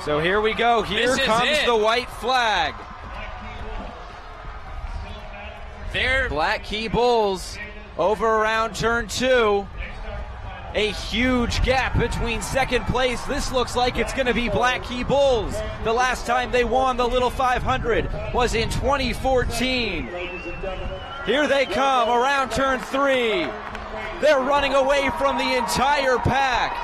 So here we go. Here comes the white flag. Black Key Bulls over around turn 2. A huge gap between second place. This looks like it's going to be Black Key Bulls. The last time they won the Little 500 was in 2014. Here they come around turn 3. They're running away from the entire pack.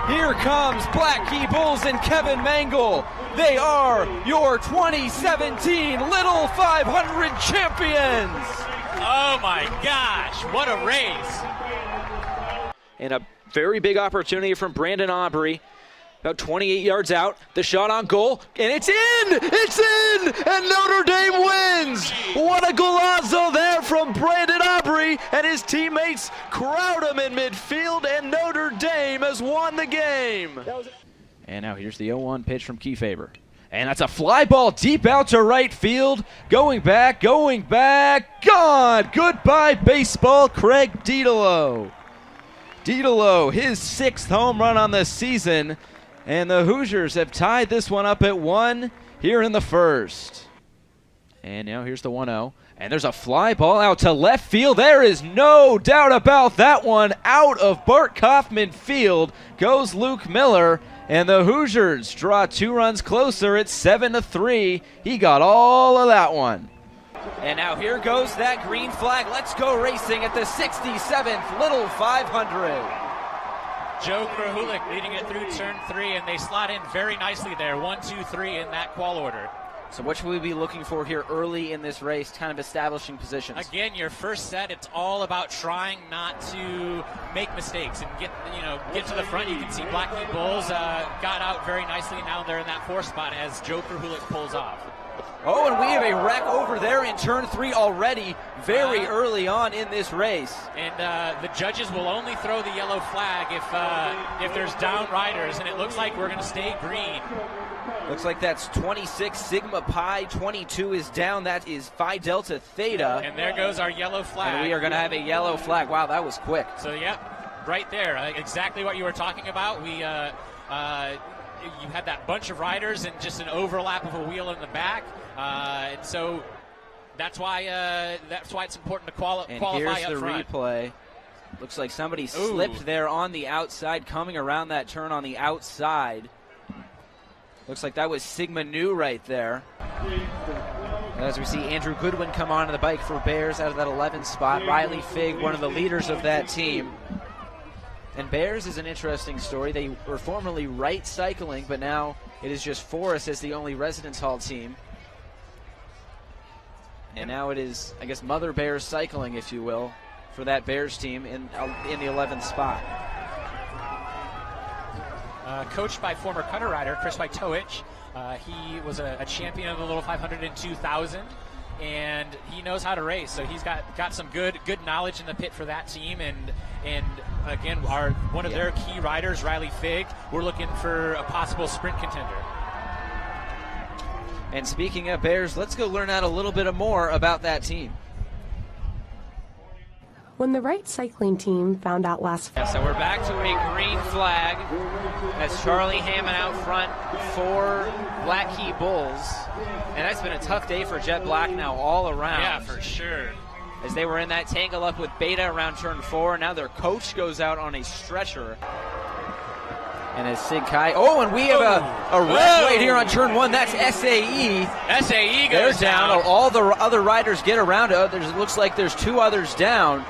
Here comes Black Key Bulls and Kevin Mangle. They are your 2017 Little 500 champions. Oh my gosh, what a race. And a very big opportunity from Brandon Aubrey. About 28 yards out, the shot on goal, and it's in! It's in! And Notre Dame wins! What a golazo there from Brandon Aubrey, and his teammates crowd him in midfield, and Notre Dame has won the game. And now here's the 0-1 pitch from Kiefaber. And that's a fly ball deep out to right field. Going back, gone! Goodbye baseball, Craig Dedelo. Dedelo, his 6th home run on the season. And the Hoosiers have tied this one up at 1 here in the first. And now here's the 1-0. And there's a fly ball out to left field. There is no doubt about that one. Out of Bart Kaufman Field goes Luke Miller. And the Hoosiers draw 2 runs closer at 7-3. He got all of that one. And now here goes that green flag. Let's go racing at the 67th Little 500. Joe Krahulik leading it through turn 3, and they slot in very nicely there. 1, 2, 3 in that qual order. So what should we be looking for here early in this race, kind of establishing positions? Again, your first set, it's all about trying not to make mistakes and get to the front. You can see Black Key Bulls got out very nicely. Now they're in that 4th spot as Joe Krahulik pulls off. Oh, and we have a wreck over there in turn 3 already, very early on in this race. And the judges will only throw the yellow flag if there's down riders, and it looks like we're going to stay green. Looks like that's 26 Sigma Pi, 22 is down, that is Phi Delta Theta. And there goes our yellow flag. And we are going to have a yellow flag. Wow, that was quick. So, yep, right there, exactly what you were talking about. We you had that bunch of riders and just an overlap of a wheel in the back. And so that's why it's important to qualify up front. And here's the replay. Looks like somebody slipped there on the outside, coming around that turn on the outside. Looks like that was Sigma Nu right there. As we see Andrew Goodwin come onto the bike for Bears out of that 11th spot. Riley Figg, one of the leaders of that team. And Bears is an interesting story. They were formerly Wright Cycling, but now it is just Forrest as the only Residence Hall team. And now it is, I guess, Mother Bears Cycling, if you will, for that Bears team in the 11th spot. Coached by former cutter rider Chris Wojtowicz. He was a champion of the Little 500 in 2000, and he knows how to race. So he's got some good knowledge in the pit for that team. And again, one of their key riders, Riley Figg, we're looking for a possible sprint contender. And speaking of Bears, let's go learn out a little bit more about that team. When the Wright Cycling team found out last fall. So we're back to a green flag. That's Charlie Hammond out front for Black Key Bulls. And that's been a tough day for Jet Black now all around. Yeah, for sure. As they were in that tangle up with Beta around turn 4. Now their coach goes out on a stretcher. And as Sig Kai. Oh, and we have a wreck right here on turn 1. That's SAE. SAE goes down. All the other riders get around it. It looks like there's 2 others down.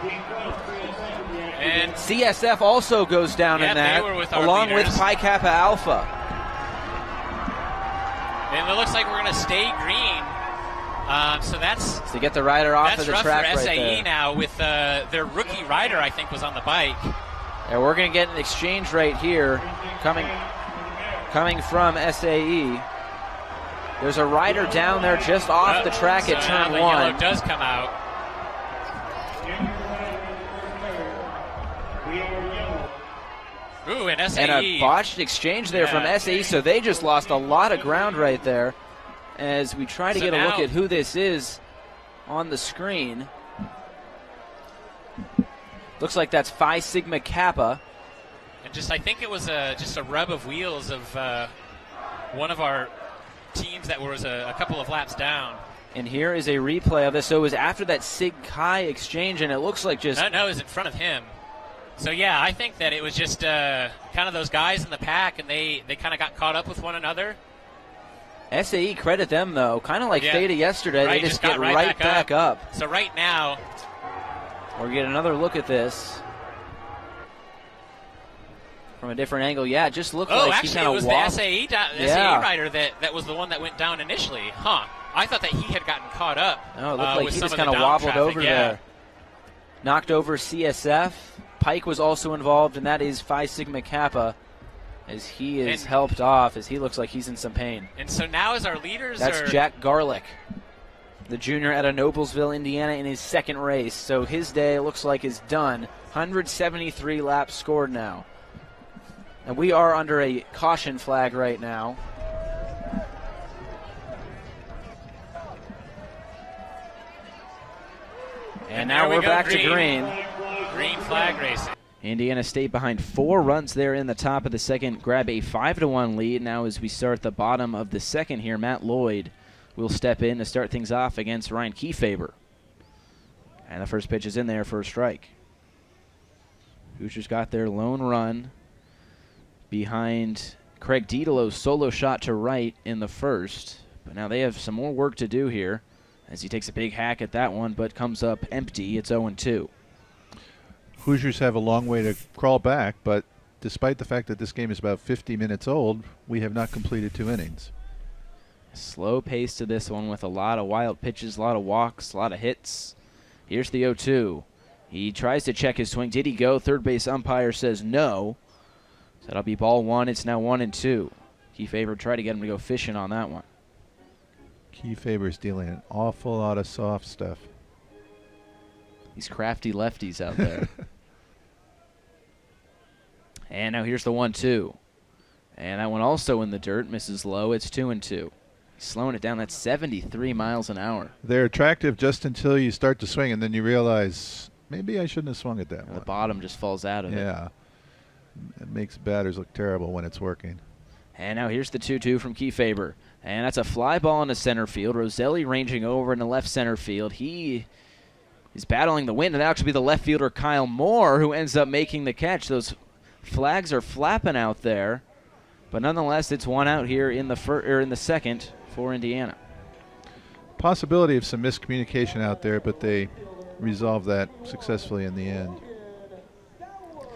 And CSF also goes down in that, they were with our along leaders. with Pi Kappa Alpha. And it looks like we're going to stay green. So that's to get the rider off of the track rough for right SAE there. now with their rookie rider, I think, was on the bike. And we're going to get an exchange right here coming from SAE. There's a rider down there just off the track at turn 1. The yellow does come out. Ooh, and SAE. And a botched exchange there from SAE, so they just lost a lot of ground right there. As we try to get a look at who this is on the screen. Looks like that's Phi Sigma Kappa. And I think it was just a rub of wheels of one of our teams that was a couple of laps down. And here is a replay of this. So it was after that Sig Kai exchange, and it looks like just... No, it was in front of him. So, yeah, I think that it was just kind of those guys in the pack, and they kind of got caught up with one another. SAE, credit them, though. Kind of like Theta yesterday. Right, they just got get right back up. So right now... We'll get another look at this from a different angle. Yeah, it just looked like he kind of walked. Oh, actually, it was the SAE rider that was the one that went down initially. Huh. I thought that he had gotten caught up. No, it looked like he just kind of wobbled over there. Knocked over CSF. Pike was also involved, and that is Phi Sigma Kappa, as he is helped off, as he looks like he's in some pain. And so now as our leaders That's Jack Garlick, the junior out of Noblesville, Indiana, in his second race. So his day looks like is done. 173 laps scored now. And we are under a caution flag right now. And now we're back to green. Green flag racing. Indiana State behind 4 runs there in the top of the second. Grab a 5-1 lead. Now as we start the bottom of the second here, Matt Lloyd will step in to start things off against Ryan Kiefaber. And the first pitch is in there for a strike. Hoosiers got their lone run behind Craig Didelo's solo shot to right in the first. But now they have some more work to do here as he takes a big hack at that one, but comes up empty. It's 0-2. Hoosiers have a long way to crawl back, but despite the fact that this game is about 50 minutes old, we have not completed 2 innings. Slow pace to this one with a lot of wild pitches, a lot of walks, a lot of hits. Here's the 0-2. He tries to check his swing. Did he go? Third base umpire says no. So that'll be ball 1. It's now 1-2. Kiefaber tried to get him to go fishing on that one. Kiefaber's dealing an awful lot of soft stuff. These crafty lefties out there. And now here's the 1-2. And that one also in the dirt, misses low. It's 2-2. He's slowing it down. That's 73 miles an hour. They're attractive just until you start to swing, and then you realize, maybe I shouldn't have swung at that one. The bottom just falls out of it. Yeah. It makes batters look terrible when it's working. And now here's the 2-2 from Kiefaber. And that's a fly ball into center field. Roselli ranging over into left center field. He is battling the wind, and that'll actually be the left fielder Kyle Moore who ends up making the catch. Those flags are flapping out there, but nonetheless, it's one out here in the second for Indiana. Possibility of some miscommunication out there, but they resolved that successfully in the end.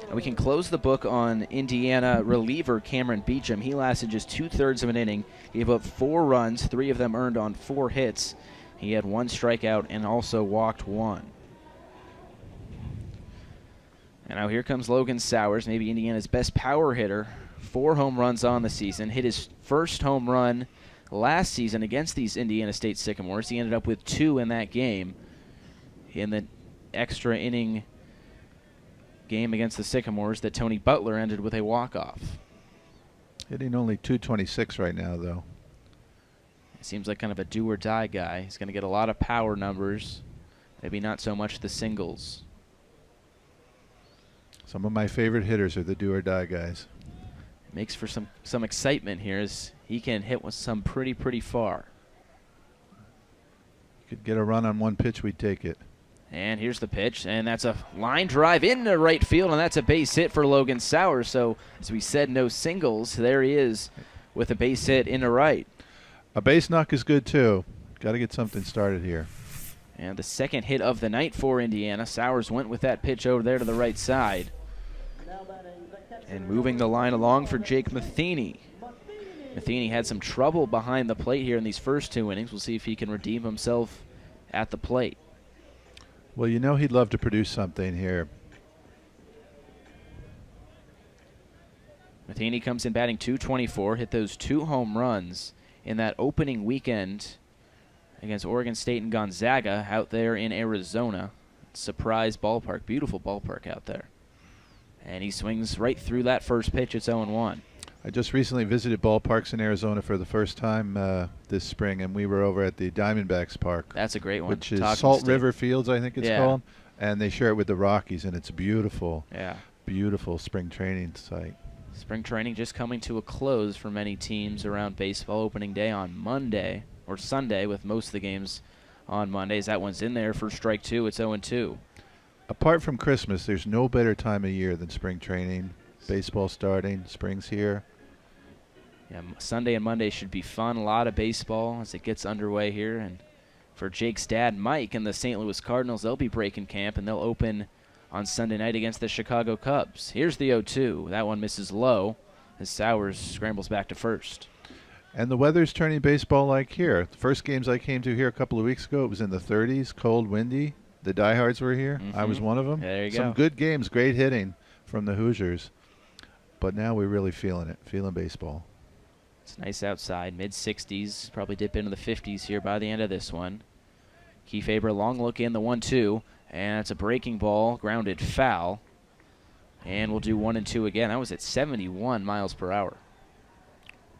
And we can close the book on Indiana reliever Cameron Beecham. He lasted just 2/3 of an inning, gave up 4 runs, 3 of them earned on 4 hits. He had 1 strikeout and also walked 1. And now here comes Logan Sowers, maybe Indiana's best power hitter. 4 home runs on the season. Hit his first home run last season against these Indiana State Sycamores. He ended up with 2 in that game. In the extra inning game against the Sycamores that Tony Butler ended with a walk-off. Hitting only .226 right now, though. It seems like kind of a do-or-die guy. He's going to get a lot of power numbers, maybe not so much the singles. Some of my favorite hitters are the do-or-die guys. It makes for some excitement here as he can hit with some pretty far. Could get a run on 1 pitch, we'd take it. And here's the pitch, and that's a line drive into right field, and that's a base hit for Logan Sowers. So, as we said, no singles. There he is with a base hit into right. A base knock is good, too. Got to get something started here. And the second hit of the night for Indiana. Sowers went with that pitch over there to the right side. And moving the line along for Jake Matheny. Matheny had some trouble behind the plate here in these first 2 innings. We'll see if he can redeem himself at the plate. Well, you know he'd love to produce something here. Matheny comes in batting .224, hit those 2 home runs in that opening weekend against Oregon State and Gonzaga out there in Arizona. Surprise ballpark, beautiful ballpark out there. And he swings right through that first pitch. It's 0-1. I just recently visited ballparks in Arizona for the first time this spring, and we were over at the Diamondbacks Park. That's a great one. Which is Salt River Fields, I think it's called. And they share it with the Rockies, and it's beautiful. Yeah. Beautiful spring training site. Spring training just coming to a close for many teams around baseball. Opening day on Monday, or Sunday, with most of the games on Mondays. That one's in there for strike two. It's 0-2. Apart from Christmas, there's no better time of year than spring training. Baseball starting, spring's here. Yeah, Sunday and Monday should be fun. A lot of baseball as it gets underway here. And for Jake's dad, Mike, and the St. Louis Cardinals, they'll be breaking camp, and they'll open on Sunday night against the Chicago Cubs. Here's the 0-2. That one misses low as Sowers scrambles back to first. And the weather's turning baseball like here. The first games I came to here a couple of weeks ago, it was in the 30s, cold, windy. The diehards were here. I was one of them. There you Some go. good games, great hitting from the Hoosiers. But now we're really feeling it, feeling baseball. It's nice outside, mid-60s, probably dip into the 50s here by the end of this one. Kiefaber, long look in, the 1-2, and it's a breaking ball, grounded foul. And we'll do 1-2 again. That was at 71 miles per hour.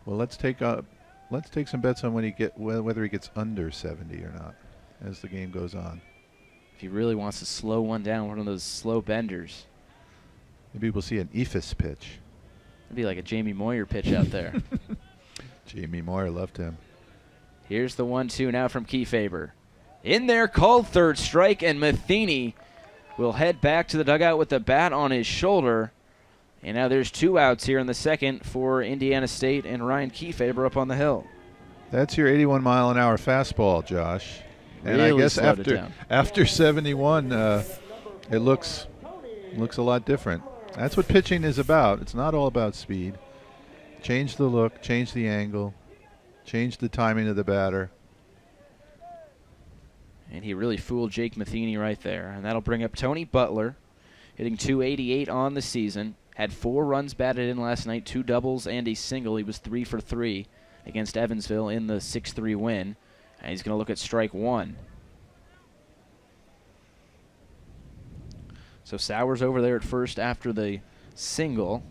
Well, let's take some bets on whether he gets under 70 or not as the game goes on. If he really wants to slow one down, one of those slow benders. Maybe we'll see an Ephus pitch. It'd be like a Jamie Moyer pitch out there. Jamie Moyer loved him. Here's the 1-2 now from Kiefaber. In there, called third strike, and Matheny will head back to the dugout with the bat on his shoulder. And now there's 2 outs here in the second for Indiana State and Ryan Kiefaber up on the hill. That's your 81-mile-an-hour fastball, Josh. And Really I guess slowed it down. after 71, it looks a lot different. That's what pitching is about. It's not all about speed. Change the look, change the angle, change the timing of the batter. And he really fooled Jake Matheny right there. And that'll bring up Tony Butler, hitting .288 on the season. Had 4 runs batted in last night, 2 doubles and a single. He was 3 for 3 against Evansville in the 6-3 win. And he's going to look at strike 1. So Sowers over there at first after the single.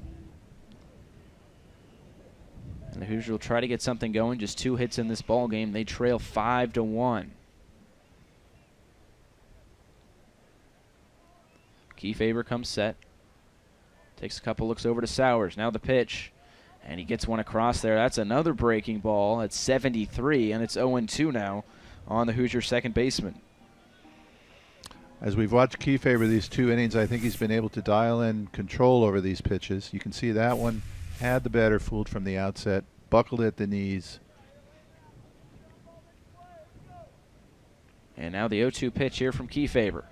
And the Hoosiers will try to get something going. Just 2 hits in this ball game. They trail 5-1. Kiefaber comes set. Takes a couple looks over to Sowers. Now the pitch. And he gets one across there. That's another breaking ball at 73, and it's 0-2 now on the Hoosier second baseman. As we've watched Kiefaber these 2 innings, I think he's been able to dial in control over these pitches. You can see that one had the batter fooled from the outset, buckled at the knees. And now the 0-2 pitch here from Kiefaber.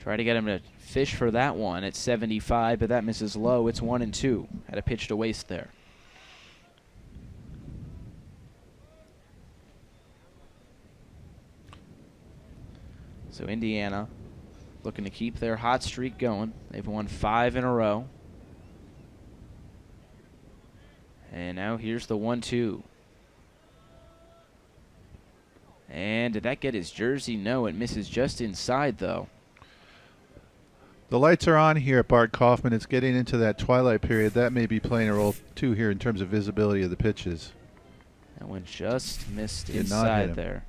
Try to get him to fish for that one at 75, but that misses low. It's 1-2. Had a pitch to waste there. So Indiana looking to keep their hot streak going. They've won 5 in a row. And now here's the 1-2. And did that get his jersey? No, it misses just inside, though. The lights are on here at Bart Kaufman. It's getting into that twilight period. That may be playing a role, too, here in terms of visibility of the pitches. That one just missed Did not hit inside him. there.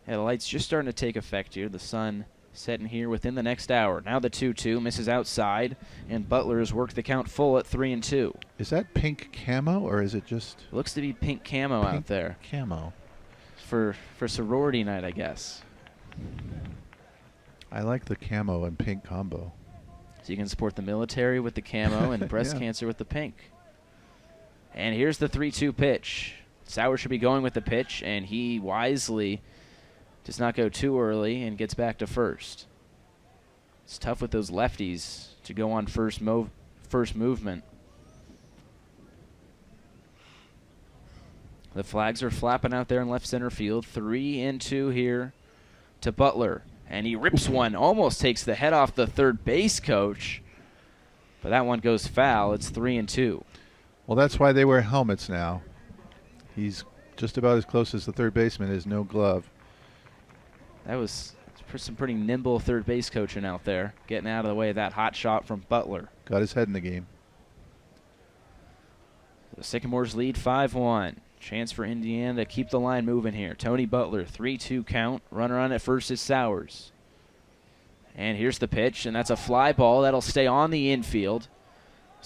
Yeah, the light's just starting to take effect here. The sun setting here within the next hour. Now the 2-2 misses outside, and Butler has worked the count full at 3-2. Is that pink camo, or is it just Looks to be pink camo out pink there camo? for sorority night, I guess. I like the camo and pink combo. So you can support the military with the camo and breast Yeah. cancer with the pink. And here's the 3-2 pitch. Sauer should be going with the pitch, and he wisely does not go too early and gets back to first. It's tough with those lefties to go on first movement. The flags are flapping out there in left center field. 3-2 here to Butler. And he rips one, almost takes the head off the third base coach. But that one goes foul. It's 3-2. Well, that's why they wear helmets now. He's just about as close as the third baseman is, no glove. That was some pretty nimble third base coaching out there, getting out of the way of that hot shot from Butler. Got his head in the game. The Sycamores lead 5-1. Chance for Indiana to keep the line moving here. Tony Butler, 3-2 count. Runner on at first is Sowers. And here's the pitch, and that's a fly ball. That'll stay on the infield.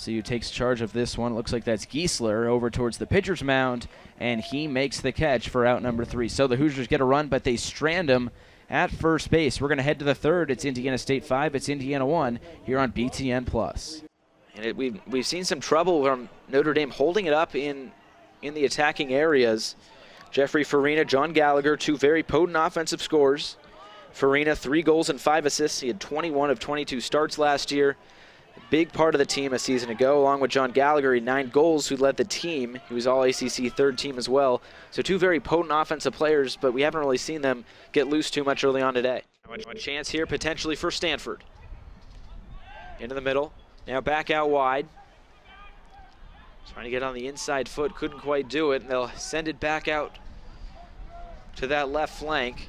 See who takes charge of this one. Looks like that's Giesler over towards the pitcher's mound, and he makes the catch for out number 3. So the Hoosiers get a run, but they strand him at first base. We're going to head to the third. It's Indiana State 5. It's Indiana 1 here on BTN+. And we've seen some trouble from Notre Dame holding it up in the attacking areas. Jeffrey Farina, John Gallagher, 2 very potent offensive scores. Farina, 3 goals and 5 assists. He had 21 of 22 starts last year. A big part of the team a season ago, along with John Gallagher, he had 9 goals, who led the team. He was All-ACC third team as well. So 2 very potent offensive players, but we haven't really seen them get loose too much early on today. A chance here potentially for Stanford. Into the middle, now back out wide. Trying to get on the inside foot, couldn't quite do it, and they'll send it back out to that left flank.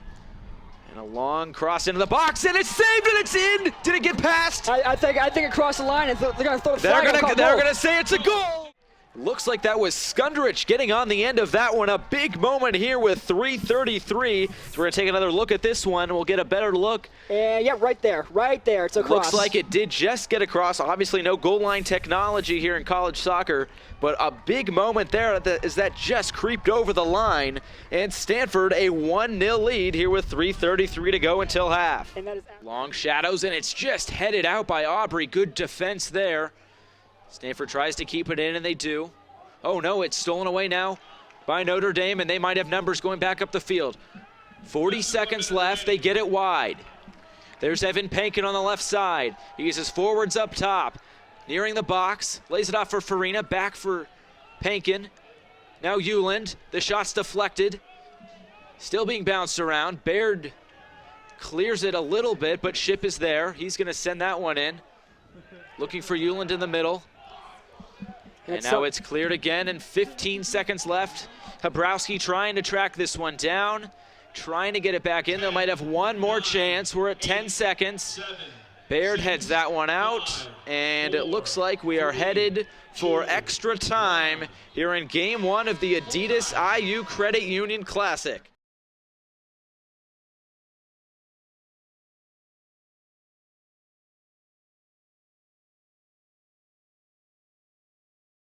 And a long cross into the box, and it's saved, and it's in! Did it get past? I think it crossed the line, and they're going to throw a They're flag. gonna say it's a goal! Looks like that was Skundrich getting on the end of that one. A big moment here with 3:33. So we're gonna take another look at this one. We'll get a better look. And yeah, right there. It's a cross. Looks like it did just get across. Obviously no goal line technology here in college soccer, but a big moment there as that just creeped over the line. And Stanford a 1-0 lead here with 3:33 to go until half. And that is Long shadows, and it's just headed out by Aubrey. Good defense there. Stanford tries to keep it in, and they do. Oh no, it's stolen away now by Notre Dame, and they might have numbers going back up the field. 40 seconds left, they get it wide. There's Evan Pankin on the left side. He uses forwards up top, nearing the box, lays it off for Farina, back for Pankin. Now Euland, the shot's deflected. Still being bounced around. Baird clears it a little bit, but Shipp is there. He's gonna send that one in. Looking for Euland in the middle. And now it's cleared again, and 15 seconds left. Habrowski trying to track this one down, trying to get it back in. They might have one more chance. We're at 10 seconds. Baird heads that one out, and it looks like we are headed for extra time here in Game 1 of the Adidas IU Credit Union Classic.